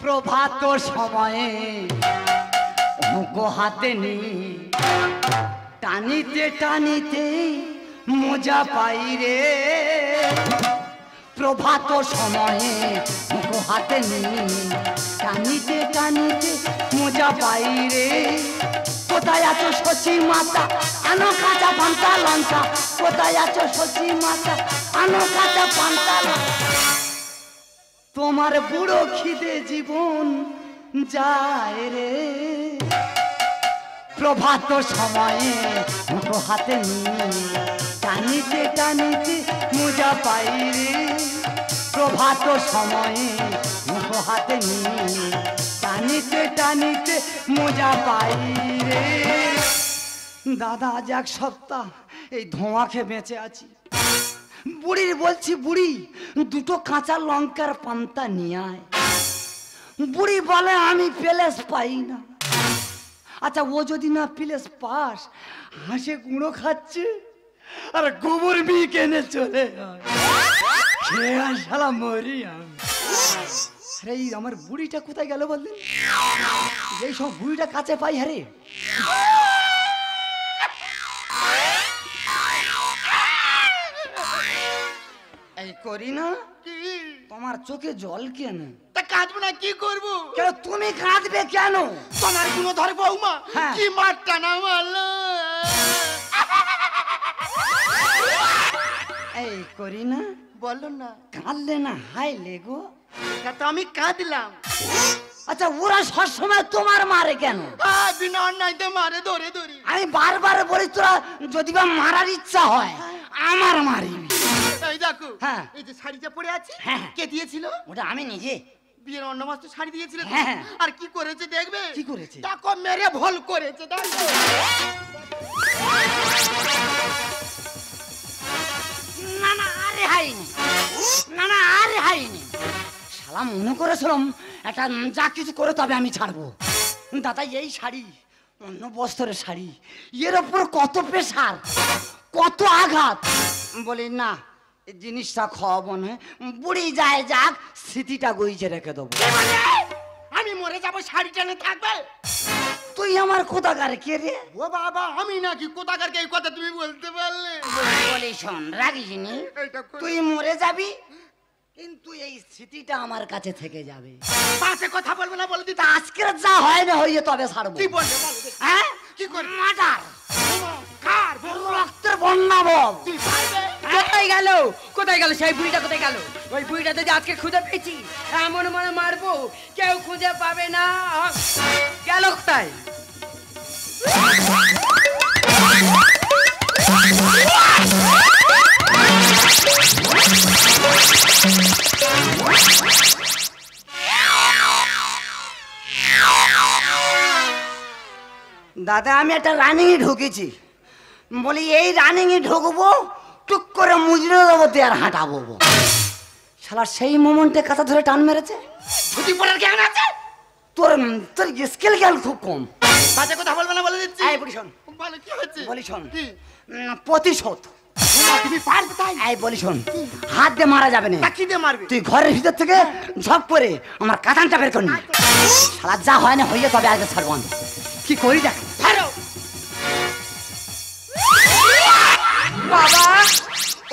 প্রভাত সময়ে হুঁকো হাতে নিয়ে টানিতে টানিতে মজা পাই রে। প্রভাত সময়ে হুঁকো হাতে নিয়ে টানিতে টানিতে মজা পাই রে। কোথায় আছো শশী মাতা আনো কাঁচা পান্তা লঙ্কা, কোথায় আছো শশী মাতা আনো কাঁচা পান্তা লঙ্কা। তোমার বুড়ো খিদে জীবন যায় রে। প্রভাত সময়ে মুখো হাতে নিয়ে টানিতে টানিতে মজা পাই রে। প্রভাত সময়ে মুখো হাতে নিয়ে টানিতে টানিতে মজা পাই রে। দাদা আজ এক সপ্তাহ এই ধোঁয়া খেয়ে বেঁচে আছি। বুড়ির বলছি, বুড়ি দুটো কাঁচা লঙ্কার পান্তা নিয়ে আয়। বুড়ি বলে আমি প্লেস পাই না। আচ্ছা ও যদি না প্লেস পাস, হাসে গুঁড়ো খাচ্ছে আর গোবর বিয়ে কেনে চলে খেয়ে শালা মরি আমি। আরে আমার বুড়িটা কোথায় গেল বললেন? এই সব বুড়িটা কাছে পাই। হারে এই করি না, তোমার চোখে জল কেন? তা কাঁদবো না কি করবো? কেন তুমি কাঁদবে কেন? তোমার গুণ ধরে বৌমা কি মারটা না মারলো। এই করি না, বললো না কাঁদলে না হাইলে গো। তো আমি কাঁদলাম। আচ্ছা ওরা সবসময় তোমার মারে কেন? বিনা অন্যায়তে মারে ধরে ধরি। আমি বারবার বলি তোরা যদি বা মারার ইচ্ছা হয় আমার মারিবি। এই দেখো হ্যাঁ, এই যে শাড়িটা পরে আছে হ্যাঁ কে দিয়েছিল? ওটা আমি নিজে। বিয়ের অন্য মাস তো শাড়ি দিয়েছিল। হ্যাঁ আর কি করেছে দেখবে? কি করেছে? দেখো মেরে ভুল করেছে। দেখো না না আরে হাইনি, না না আরে হাইনি। শালা মনে করেছিলাম একটা যা কিছু করে তবে আমি ছাড়বো। দাদা এই শাড়ি অন্য বস্ত্রের শাড়ি, এর ওপর কত প্রেশার, কত আঘাত। বলি না এই জিনিসটা খাওয়াবো না, বুড়ি যায় যাক, স্মৃতিটা গইছে রেখে দেবো। আমি মরে যাবো শাড়ি টেনে থাকবে? তুই আমার কোথাকার কে রে? ও বাবা আমি নাকি কোথাকার কে? এই কথা তুমি বলতে পারলে? বলি শোন রাগিসনি, তুই মরে যাবি কিন্তু এই স্মৃতিটা আমার কাছে থেকে যাবে। পাশে কথা বলবে না বলে দিতে। আজকের যা হয় না হইয়ে তবে ছাড়বো। কি বলবে? হ্যাঁ কি করবে? মার্ডার, কার রক্তের বন্যা বল। তুই পারবে? কোথায় গেল? কোথায় গেল সেই বুড়িটা? কোথায় গেল ওই বুড়িটা? যদি আজকে খুঁজে পেয়েছি এমন মনে মারবো কেউ খুঁজে পাবে না। গেল কোথায়? দাদা আমি একটা রানিং এ ঢুকেছি, বলি এই রানিং এ ঢুকবো, টুক করে মুজরে দেবো আর হাঁটাবো। শালা সেই মোমেন্টে কাঁথা ধরে টান মেরেছে। ধুতি পড়ার জ্ঞান আছে তোর? তোর স্কেল জ্ঞান খুব কম। বাজে কথা বলবে না বলে দিচ্ছি। এই বলি শোন, বলে কি হচ্ছে? বলি শোন, কি প্রতিশোধ। তুমি পারবে তাই? এই বলি শোন, হাত দিয়ে মারা যাবে না। কি দিয়ে মারবে? তুই ঘরের ভিতর থেকে ঝপ করে আমার কাঁথানটা বের করবি। শালা যা হয় না হইয়ে তবে আগে ছাড়বো। কি করি দেখ। বাবা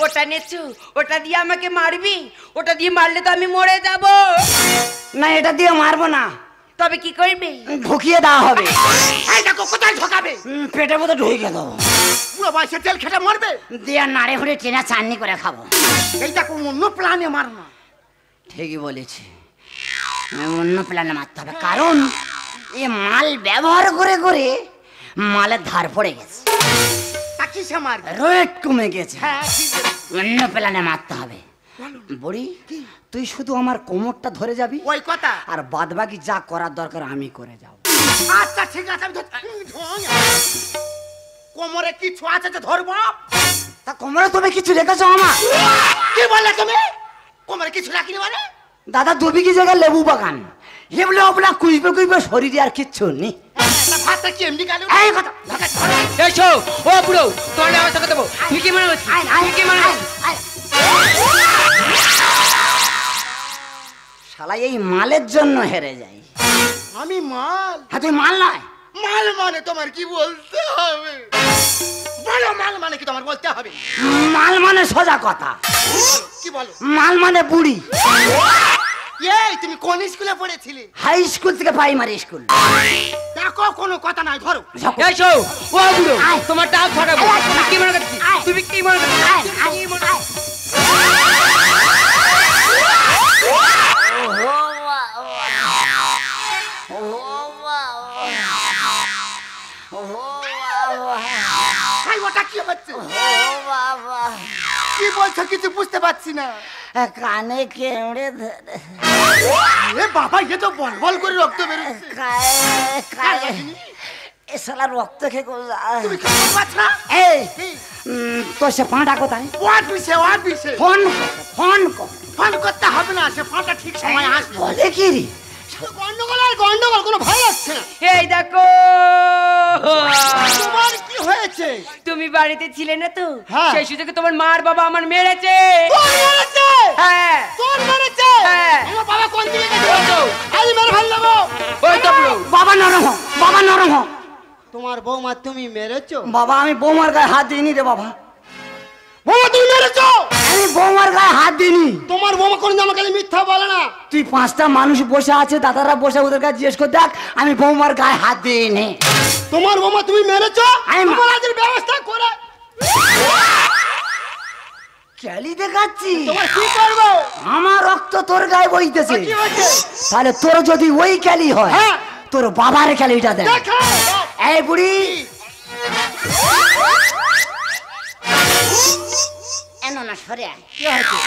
ওটা নেছু, ওটা দিয়ে আমাকে মারবি? ওটা দিয়ে মারলে তো আমি মরে যাব। না এটা দিয়ে মারবো না। তবে কি করবি? ঢুকিয়ে দেওয়া হবে। এই দেখো কোথায় ঢোকাবে? পেটের মধ্যে ঢুকিয়ে দেবো। পুরো বয়সে তেল খেটে মরবে। দিয়ে নাড়ে ফুড়ে টেনা চাটনি করে খাবো। এই দেখো অন্য প্ল্যানে মার না। ঠিকই বলেছি, অন্য প্ল্যানে মারতে হবে, কারণ এ মাল ব্যবহার করে করে মালের ধার পড়ে গেছে। তা কিসে মারবে? রেট কমে গেছে। হ্যাঁ অন্য প্ল্যানে মারতে হবে। বুড়ি তুই শুধু আমার কোমরটা ধরে যাবি, ওই কথা। আর বাদ বাকি যা করার দরকার আমি করে যাবো। আচ্ছা ঠিক আছে আমি কোমরে কিছু আছে যে ধরবো। তা কোমরে তুমি কিছু রেখেছো আমার? কি বললে তুমি? কোমরে কিছু রাখিনি মানে? দাদা 2 বিঘি জায়গায় লেবু বাগান, হেবলে ওবলা কুইবে কুইবে শরীরে আর কিচ্ছু নেই। ভাতটা কি এমনি গেল? এই কথা এসো ও বুড়ো, তোমার আমার সাথে দেবো। তুই কি মনে হচ্ছে? তুই কি মনে হচ্ছে? শালা এই মালের জন্য হেরে যাই। আমি মাল? হ্যাঁ তুই মাল নয়। মাল মানে তোমার কি বলতে হবে? বলো মাল মানে কি তোমার বলতে হবে? মাল মানে সোজা কথা। কি বলো? মাল মানে বুড়ি। এই তুমি কোন স্কুলে পড়েছিলে? হাই স্কুল থেকে প্রাইমারি স্কুল। দেখো কোনো কথা নাই, ধরো। এসো ও বুড়ো, তোমার টাক ফাটাবো। তুমি কি মনে করছিস? তুমি কি মনে করছিস? ওটা কি হচ্ছে? কি বলছো কিছু বুঝতে পারছি না। কানে কেমড়ে ধরে। এ বাবা, এ তো বল বল করে রক্ত বেরোচ্ছে। এ শালা রক্ত খেয়ে তুমি কি বুঝতে পারছ না? এই তোর সে পাঁটা কোথায়? ফোন ফোন করতে হবে না, সে পাঁটা ঠিক সময় আসবে। বলে কি রে? গন্ডগোল কোনো ভয় লাগছে না। এই দেখো তোমার কি হয়েছে? তুমি বাড়িতে ছিলে না তো, হ্যাঁ। সেই সুযোগে তোমার মার বাবা আমার মেরেছে। তোর মেরেছে? হ্যাঁ। তোর মেরেছে? হ্যাঁ। আমার বাবা কোন দিকে গেছে? ওই তো। আজ মেরে ফেলবো। ওই তো বুড়ো। বাবা নরম হ, বাবা নরম হ। তোমার বৌমা তুমি মেরেছো? বাবা আমি বৌমার গায়ে হাত দিইনি রে বাবা। বৌমা তুমি মেরেছো? আমি বৌমার গায়ে হাত দিইনি। তোমার বৌমা কোন আমাকে মিথ্যা বলে না। তুই পাঁচটা মানুষ বসে আছে, দাদারা বসে, ওদের কাছে জিজ্ঞেস করে দেখ, আমি বৌমার গায়ে হাত দিইনি। তোমার বৌমা তুমি মেরেছো? আমি তোমার আজের ব্যবস্থা করে ক্যালি দেখাচ্ছি। তোমার কি করবো? আমার রক্ত তোর গায়ে বইতেছে। কি হয়েছে? তাহলে তোর যদি ওই ক্যালি হয়, হ্যাঁ। তোর বাবার ক্যালিটা দেখ। দেখা এই বুড়ি এনো না সরে আয়। কি হয়েছে?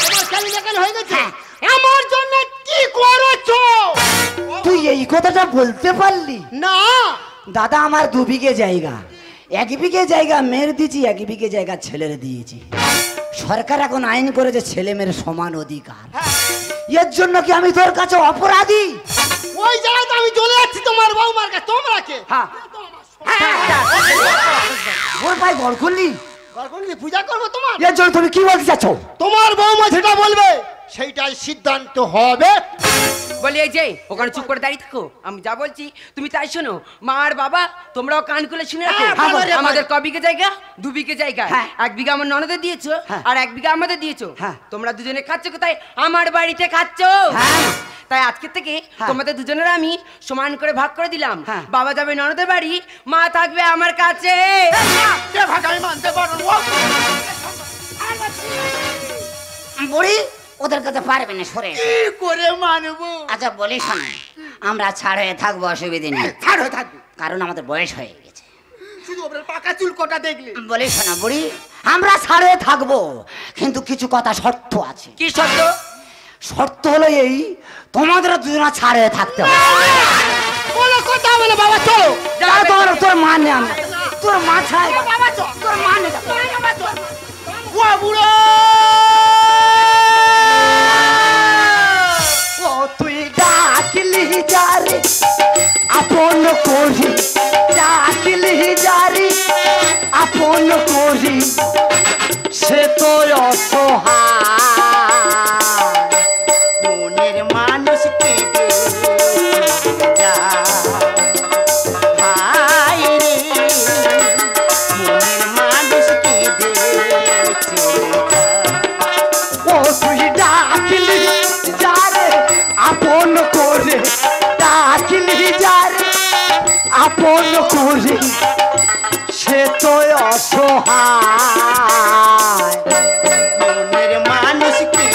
তোমার খেলি দেখানো হয়ে গেছে। হ্যাঁ। আমার জন্য কি করেছো? তুই এই কথাটা বলতে পারলি না। দাদা, আমার 2 বিঘে জায়গা, 1 বিঘে জায়গা মেয়ের দিয়েছি, 1 বিঘে জায়গা ছেলের দিয়েছি। সরকার এখন আইন করেছে ছেলে মেয়ের সমান অধিকার। এর জন্য কি আমি তোর কাছে অপরাধী? ওই জায়গায় তো আমি চলে যাচ্ছি তোমার বৌমার কাছে। তোমরা কে? হ্যাঁ। ওর ভাই বল করলি, গর্ভবতী পূজা করবো তোমার। এর জন্য তুমি কি বলতে চাচ্ছ? তোমার বৌমা যেটা বলবে সেইটাই সিদ্ধান্ত হবে। বলি এই যে ওখানে চুপ করে দাঁড়িয়ে থাকো, আমি যা বলছি তুমি তাই শোনো। মা আর বাবা তোমরাও কান খুলে শুনে রাখো। হ্যাঁ, ভালো রে, আমাদের ক বিঘে জায়গা? 2 বিঘে জায়গা। হ্যাঁ। 1 বিঘা আমার ননদে দিয়েছো, হ্যাঁ। আর 1 বিঘা আমাদের দিয়েছো। হ্যাঁ। তোমরা দুজনে খাচ্ছ কোথায়? আমার বাড়িতে খাচ্ছ। হ্যাঁ। তাই আজকে থেকে হ্যাঁ। তোমাদের দুজনের আমি সমান করে ভাগ করে দিলাম। হ্যাঁ। বাবা যাবে ননদের বাড়ি, মা থাকবে আমার কাছে। যে ভাগ আমি মানতে পারবো না। বুড়ি ওদের কাছে পারবে না, সরে এসো। কি করে মানবো? আচ্ছা বলি শোনো, আমরা ছাড় হয়ে থাকবো, অসুবিধে নেই, ছাড়ো থাকবে। কারণ আমাদের বয়স হয়ে গেছে। শুধু ওপরে পাকা চুল কোটা দেখলে। বলি শোনো বুড়ি, আমরা ছাড় হয়ে থাকবো, কিন্তু কিছু কথা শর্ত আছে। কি শর্ত? শর্ত হলো এই, তোমাদের দুজনা ছাড় হয়ে থাকতে হবে। বলো কথা বলে বাবা চলো। তোর মা নে, আমরা তোর মা ছাড়, বাবা চল। তোর মা নে। ও বুড়ো, ও তুই ডাকলি যারে আপন করি, ডাকলি যারে আপন করি, সে তো অসহায় মনের মানুষকে ও তুই ডাকলি যারে আপন করে, ডাকলি যারে আপন করে, সে তো অসহায় মনের মানুষকে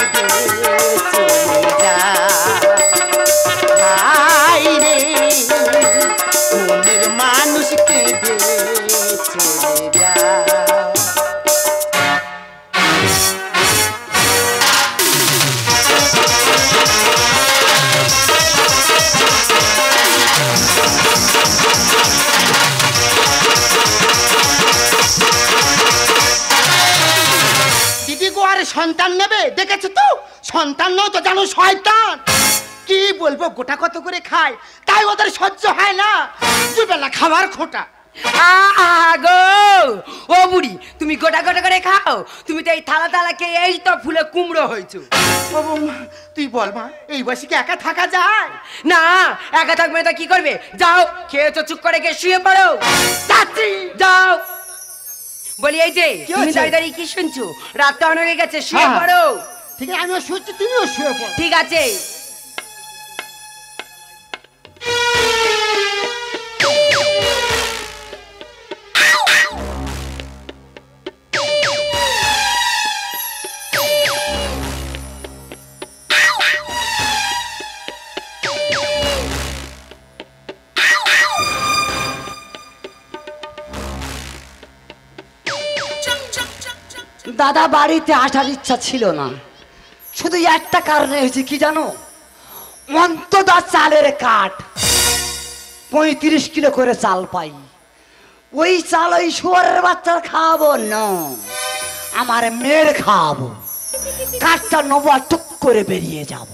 মনের মানুষকে দিদি গো, আরে সন্তান নেবে দেখেছো তো? সন্তান নয় তো জানো শয়তান। কি বলবো, গোটা কত করে খায়, তাই ওদের সহ্য হয় না। দুবেলা খাবার খোটা। গো ও বুড়ি, তুমি গোটা গোটা করে খাও। তুমি তো এই থালা থালা খেয়ে এই তো ফুলে কুমড়ো হয়েছো। ও বৌমা, তুই বল মা, এই বয়সে কি একা থাকা যায়? না, একা থাকবে তা কি করবে? যাও, খেয়েছো, চুপ করে গিয়ে শুয়ে পড়ো। যাচ্ছি। যাও বলি। এই যে কি তুমি হয়েছে? দাঁড়িয়ে দাঁড়িয়ে কি শুনছো? রাতটা অনেক হয়ে গেছে, শুয়ে হ্যাঁ। পড়ো। ঠিক আছে, আমিও শুচ্ছি, তুমিও শুয়ে পড়ো। ঠিক আছে। দাদা বাড়িতে আসার ইচ্ছা ছিল না, শুধু একটা কারণে হয়েছে কি জানো? অন্তদা চালের কাঠ 35 কিলো করে চাল পাই। ওই চাল ওই শুয়ারের বাচ্চার খাওয়াবো না, আমার মেয়ের খাওয়াবো। কাঠটা নেবো আর টুক করে বেরিয়ে যাব।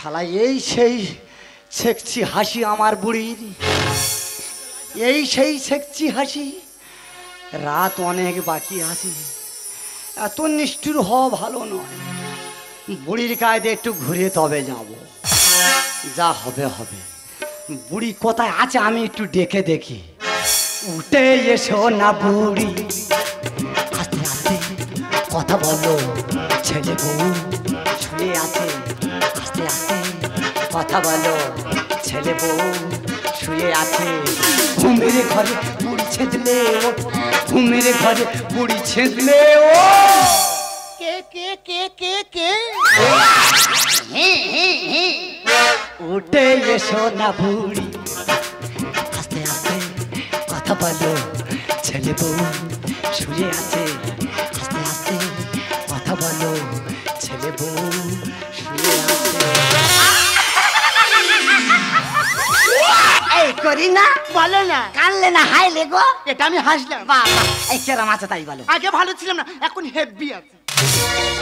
শালা এই সেই ছেকছি হাসি আমার বুড়ির, এই সেই ছেকছি হাসি। রাত অনেক বাকি আছে, এত নিষ্ঠুর হওয়া ভালো নয়। বুড়ির কায়দে একটু ঘুরে তবে যাব, যা হবে হবে। বুড়ি কোথায় আছে আমি একটু ডেকে দেখি। উঠে এসো না বুড়ি, আস্তে আস্তে কথা বলো। ছেলে বউ শুয়ে আছে, আস্তে আস্তে কথা বলো। ছেলে বউ শুয়ে আছে। ঘুমের ঘরে বুড়ি ছেঁচলে ও, ঘুমের ঘরে বুড়ি ছেঁচলে ও। কে কে কে কে কে? উঠে এসো না বুড়ি, আস্তে আস্তে কথা বলো। ছেলে বউ শুয়ে আছে, আস্তে আস্তে কথা বলো। ছেলে বউ শুয়ে আছে। এই করি না, বলো না, কানলে না হাইলে গো। এটা আমি হাসলাম। বাবা এই কেরাম আছে তাই বলো। আগে ভালো ছিলাম না, এখন হেভি আছে।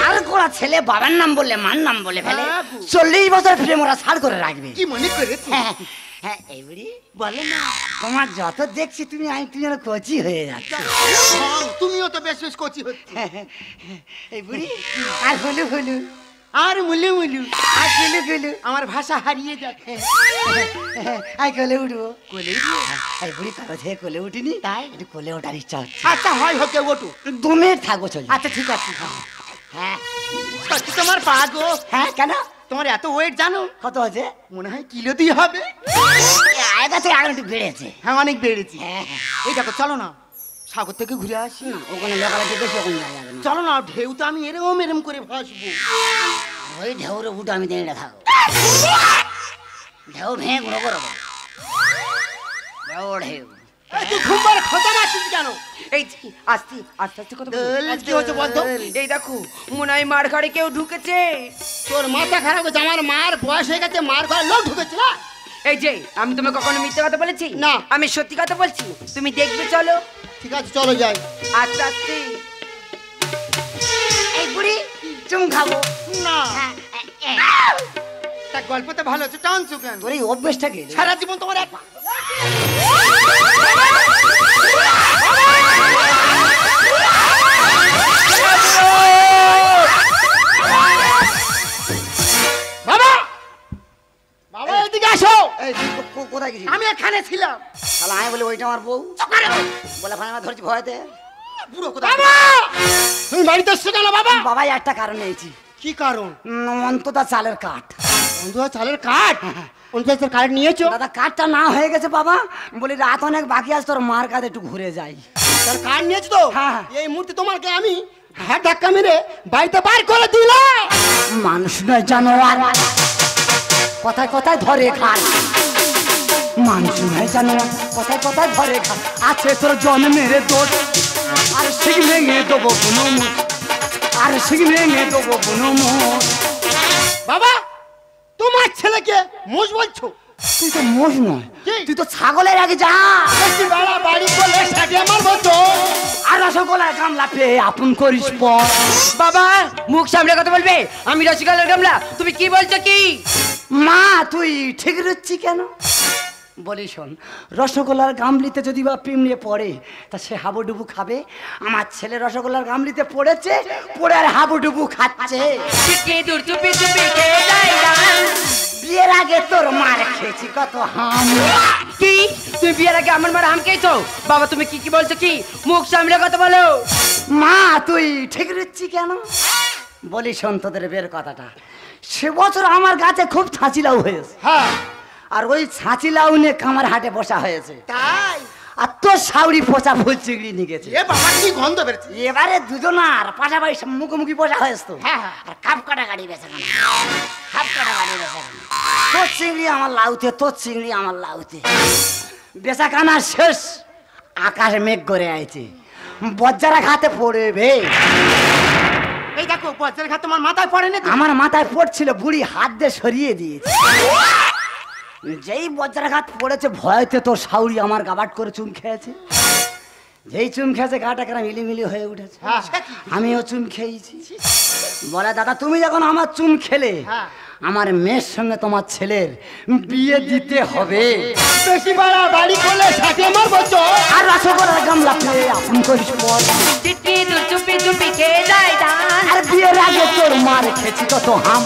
আর কোরা ছেলে বাবার নাম বললে মার নাম বলে ফেলে। হ্যাঁ গো। 40 বছর প্রেম ওরা ছাড় করে রাখবে। কি মনে করেছি? হ্যাঁ হ্যাঁ, এই বুড়ি বলো না। তোমার যত দেখছি তুমি তুমি যেন কচি হয়ে যাচ্ছ। হ্যাঁ, তুমিও তো বেশ বেশ কচি হচ্ছে। এই বুড়ি আর হলু হলু, আর মুলু মুলু, আর গুলু গুলু, আমার ভাষা হারিয়ে যাচ্ছে। আই কোলে উঠবো। কোলে উঠবো? এই বুড়ি কারো থেকে কোলে উঠিনি, তাই একটু কোলে ওঠার ইচ্ছা হচ্ছে। আচ্ছা হয় হোকে ওঠো। 2 মিনিট থাকবো চলে। আচ্ছা ঠিক আছে। হ্যাঁ সত্যি তোমার পা গো। হ্যাঁ, কেন তোমার এত ওয়েট জানো? কত আছে? মনে হয় কিলো দুই হবে। আগের থেকে আগে একটু বেড়েছে। হ্যাঁ অনেক বেড়েছি। হ্যাঁ হ্যাঁ, এই দেখো চলো না, সাগর থেকে ঘুরে আসি। ওখানে লোকালয় বেশি ওখানে যাওয়া যাবে না। চলো না, ঢেউ তো আমি এরম এরম করে ভাসবো। ওই ঢেউরে উঠে আমি দেড়ে থাকবো। ঢেউ ভেঙে গুঁড়ো করবো। ঢেউ ঢেউ এই তুই ঘুমবার খোঁজা মারছিস কেন? এই যে আস্তে আস্তে আস্তে কথা বলো। আজ কি হচ্ছে বলতো? এই দেখো মনে হয় মার ঘরে কেউ ঢুকেছে। তোর মাথা খারাপ হয়েছে, আমার মার বয়স হয়ে গেছে, মার ঘরে লোক ঢুকেছে না। এই যে আমি তোমাকে কখনো মিথ্যে কথা বলেছি? না। আমি সত্যি কথা বলছি, তুমি দেখবে চলো। ঠিক আছে চলো যাই। আস্তে আস্তে। এই বুড়ি চুম খাবো না, হ্যাঁ, তা গল্পটা ভালো হচ্ছে, টানছো কেন? তোর এই অভ্যেসটা কি? সারা জীবন তোমার এক বাবা, বাবা এদিকে আসো। এই তুই কোথায় গেছিস? আমি এখানে ছিলাম। শালা আমি বলে ওইটা আমার বউ বলে ফানে আমার ধরছি ভয়তে। বুড়ো কোথায়? বাবা তুমি বাড়িতে এসছো কেন বাবা? বাবাই একটা কারণ নিয়েছি, কি কারণ? অন্তদা চালের কাঠ। বন্ধুরা চালের কাঠ, অন্তত কাঠ নিয়েছো? দাদা কাঠটা না হয়ে গেছে বাবা, বলি রাত অনেক বাকি আছে, তোর মার কাছে একটু ঘুরে যাই। তার কাঠ নিয়েছো তো? হ্যাঁ। এই মুহূর্তে তোমাকে আমি ঘাট ধাক্কা মেরে বাড়িতে বার করে দিলাম। মানুষ নয় জানোয়ার, কথায় কথায় ধরে খান। মানুষ নয় জানোয়ার, কথায় কথায় ধরে খান। আছে তোর জন্মের দোষ, আর শিখ ভেঙে দেবো কোনো মুখ, আর শিখ ভেঙে দেবো কোনো মুখ। বাবা তোমার ছেলেকে মোষ বলছো? তুই তো মোষ নয়, কি? তুই তো ছাগলের আগে যা। বেশি বেড়া বাড়ি করলে সাথে আমার মতো আর রসগোল্লার গামলা পেয়ে আপন করিস পর। বাবা মুখ সামনে কথা বলবে। আমি রসগোল্লার গামলা, তুমি কি বলছো কি? মা তুই ঠিক রচ্ছি কেন? বলি শোন, রসগোল্লার গামলিতে যদি বা পিমড়ে পড়ে তা সে হাবুডুবু খাবে। আমার ছেলে রসগোল্লার গামলিতে পড়েছে, পড়ে আর হাবুডুবু খাচ্ছে। চুপি দূর চুপি চুপি খেয়ে যায় গান। বিয়ের আগে তোর মার খেয়েছি কত হাম। কি তুমি বিয়ের আগে আমার মার হাম খেয়েছো? বাবা তুমি কি কি বলছো কি? মুখ সামনে কথা বলো। মা তুই ঠিক রচ্ছি কেন? বলি শোন তোদের বের কথাটা, সে বছর আমার গাছে খুব ছাঁচি লাউ হয়েছে। হ্যাঁ আর ওই ছাঁচি লাউ নিয়ে কামার হাটে বসা হয়েছে। তাই আর তোর সাউরি পচা ফুল চিংড়ি নিয়ে গেছে। এ বাবা কি গন্ধ বেরোচ্ছে। এবারে দুজনার পাশাপাশি মুখোমুখি বসা হয়েছে তো। হ্যাঁ, হ্যাঁ। আর কাপ কাটা গাড়ি বেচা কেন? কাপ কাটা গাড়ি বেচা কেন? তোর চিংড়ি আমার লাউতে, তোর চিংড়ি আমার লাউতে। বেচা কানা শেষ, আকাশে মেঘ করে আইছে, বজ্জারা খাতে পড়বে। এই দেখো বজ্রের ঘাত তোমার মাথায় পড়ে না। আমার মাথায় পড়ছিল, বুড়ি হাত দিয়ে সরিয়ে দিয়েছে। যেই বজ্রাঘাত পড়েছে ভয়তে তোর সাউরি আমার গাবাট করে চুম খেয়েছে। যেই চুম খেয়েছে গাটা কেন মিলিমিলি হয়ে উঠেছে। হ্যাঁ। আমিও চুম খেয়েছি। বলে দাদা তুমি যখন আমার চুম খেলে, হ্যাঁ। আমার মেয়ের সঙ্গে তোমার ছেলের বিয়ে দিতে হবে। বেশি বেড়া বাড়ি করলে সাথে আমার মতো আর রসগোল্লার গামলা পেয়ে আপন করিস পর। চুপি দূর চুপি চুপি খেয়ে যায় গান। আর বিয়ের আগে তোর মার খেয়েছি কত হাম।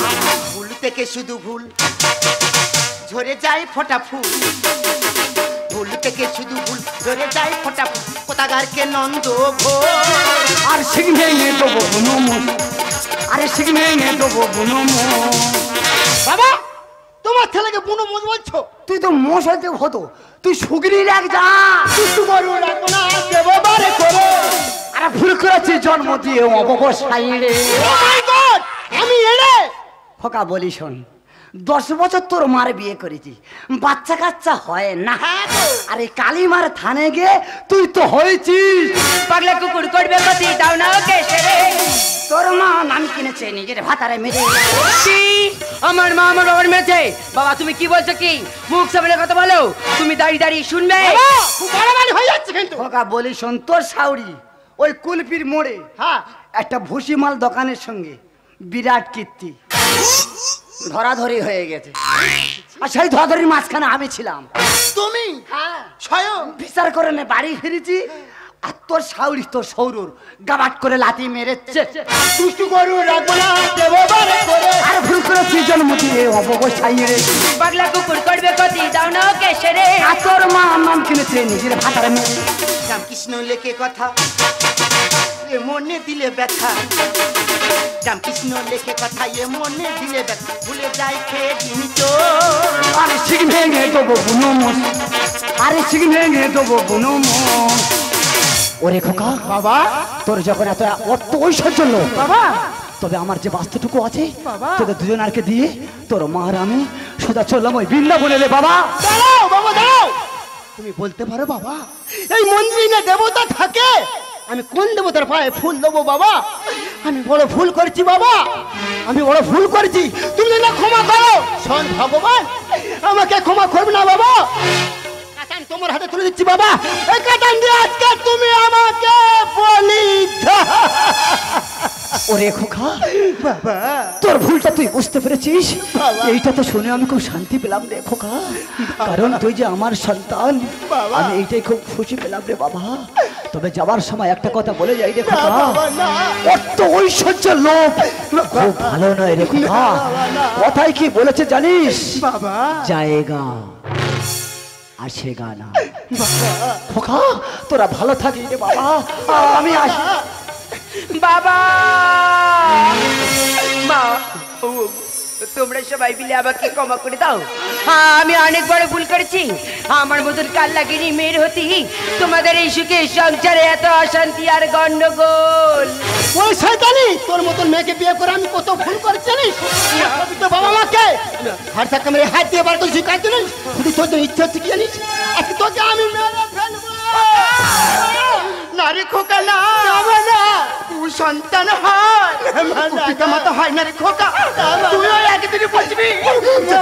ভুল থেকে শুধু ভুল ঝরে যায় ফোটা ফুল। ভুল থেকে শুধু ভুল ঝরে যায় ফোটা ফুল। কোথাকারকে নন্দ ঘোষ। আর শিখনে দেবো বুনমো, আরে শিখনে দেবো বুনমো। বাবা তোমার ছেলেকে বুনো মোজ বলছো? তুই তো মোষ হইতে হতো, তুই সুগরির এক যা। দুষ্টু গরু রাখবো না দেবো বারে করে। আরে ভুল করেছি জন্ম দিয়ে অববসাই রে। ও মাই গড আমি এড়ে। খোকা বলি শোন, 10 বছর তোর মার বিয়ে করেছি, বাচ্চা কাচ্চা হয় না। হ্যাঁ তো। আরে কালীমার থানে গিয়ে তুই তো হয়েছিস। পাগলা কুকুর করবে গতি দাও না ওকে সেরে। তোর মা নাম কিনেছে নিজের ভাতারে মেরে। কি আমার মা আমার বাবার মেয়েছে? বাবা তুমি কি বলছো কি? মুখ সামনে কথা বলো। তুমি দাঁড়িয়ে দাঁড়িয়ে শুনবে। বাবা, খুব বাড়াবাড়ি হয়ে যাচ্ছে কিন্তু। খোকা বলি শোন, তোর সাউরি ওই কুলপির মোড়ে হ্যাঁ একটা ভুসিমাল দোকানের সঙ্গে বিরাট কীর্তি ধরাধরি হয়ে গেছে। আর সেই ধরাধরির মাঝখানে আমি ছিলাম। তুমি হ্যাঁ স্বয়ং বিচার করে নে বাড়ি ফিরেছি, আর তোর সাউরি তোর সৌরুর গাবাট করে লাথি মেরেছে। দুষ্টু গরু রাখবো না দেবো বারে করে। আর ভুল করেছি জন্ম দিয়ে অববসাই রে। পাগলা কুকুর করবে গতি দাও না ওকে সেরে। আর তোর মা নাম কিনেছে নিজের ভাতারে মেরে। রামকৃষ্ণ লেখে কথা এ মনে দিলে ব্যথা। রামকৃষ্ণ লেখে কথা এ মনে দিলে ব্যথা। ভুলে যাই খেয়ে দিন চোর। আরে শিখ ভেঙে দেবো বুনমো, আরে শিখ ভেঙে দেবো বুনমো। ওরে খোকা বাবা তোর যখন এত অর্থ ঐশ্বর্য লোক বাবা তবে আমার যে বাস্তুটুকু আছে বাবা। তোদের দুজনারকে দিয়ে তোর মার আমি সোজা চললাম ওই বৃন্দাবনে রে বাবা। দাঁড়াও বাবা দাঁড়াও। তুমি বলতে পারো বাবা এই মন্দিরে না দেবতা থাকে? আমি কোন দেবতার পায়ে ফুল দেবো বাবা? আমি বড় ভুল করেছি বাবা, আমি বড় ভুল করেছি। তুমি না ক্ষমা করো। শোন ভগবান আমাকে ক্ষমা করবে না বাবা। কাটান তোমার হাতে তুলে দিচ্ছি বাবা। এই কাটান দিয়ে আজকে তুমি আমাকে বলি দাও। ওরে খোকা বাবা তোর ভুলটা তুই বুঝতে পেরেছিস, বাবা। এইটা তো শুনে আমি খুব শান্তি পেলাম রে খোকা। কারণ তুই যে আমার সন্তান, বাবা। আমি এইটাই খুব খুশি পেলাম রে বাবা। তবে যাবার সময় একটা কথা বলে যাই রে খোকা, বাবা, না। অর্থ ঐশ্বর্য লোভ খুব ভালো নয় রে খোকা। বাবা, না। কথায় কি বলেছে জানিস? বাবা জায়গা আসেগা না। খোকা তোরা ভালো থাকিস রে বাবা, আমি আসি। বাবা মা ও, তোমরা সবাই মিলে আমাকে ক্ষমা করে দাও। আমি অনেক বড় ভুল করেছি। আমার মতন কাল লাগেনি মেয়ের হতি তোমাদের এই সুখে সংসারে এত অশান্তি আর গন্ডগোল। ওই শয়তানি তোর মতন মেয়েকে বিয়ে করে আমি কত ভুল করেছি জানিস? আমি তো বাবা মাকে হার থাকা মেরে হাত দিয়ে বার করে শিখাই দিলেন। কিন্তু তোর তো ইচ্ছে হচ্ছে কি জানিস? আজকে তোকে আমি মেরে ফেলবো। না রে খোকা না সন্তান হয় পিতা মাতা হয় না রে খোকা তুইও একদিন বুঝবি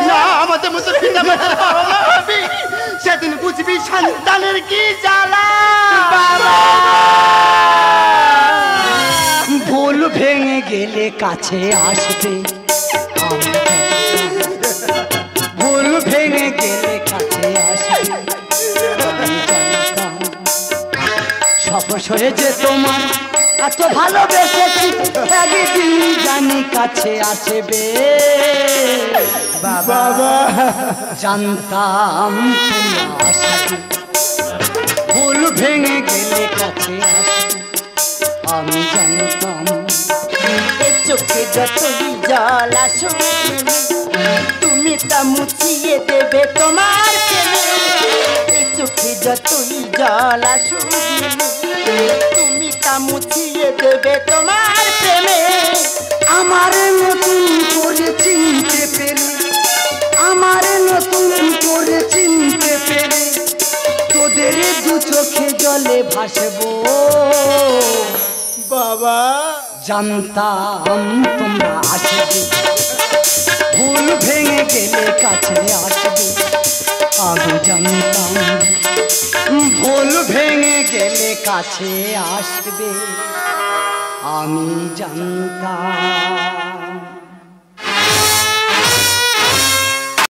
না আমাদের মতো পিতা মাতা হবি সেদিন বুঝবি সন্তানের কি জ্বালা বাবা ভুল ভেঙে গেলে কাছে আসবে ভুল ভেঙে গেলে কাছে আসবে সপসরে যে তোমার এত ভালোবেসেছি একদিন জানি কাছে আসবে বাবা জানতাম তুমি আসবে ভুল ভেঙে গেলে কাছে আসবে আমি জানতাম চোখে যতই জল আসুক তুমি তা মুছিয়ে দেবে তোমার চোখে যতই জল আসুক তুমি তা মুছিয়ে দেবে তোমার প্রেমে আমার নতুন করে চিনতে পেরে আমার নতুন করে চিনতে পেরে তোদের দু চোখে জলে ভাসবো বাবা জানতাম তোমরা আসবে ভুল ভেঙে গেলে কাছে আসবে আমি জানতাম ভুল ভেঙে গেলে কাছে আসবে আমি জানতাম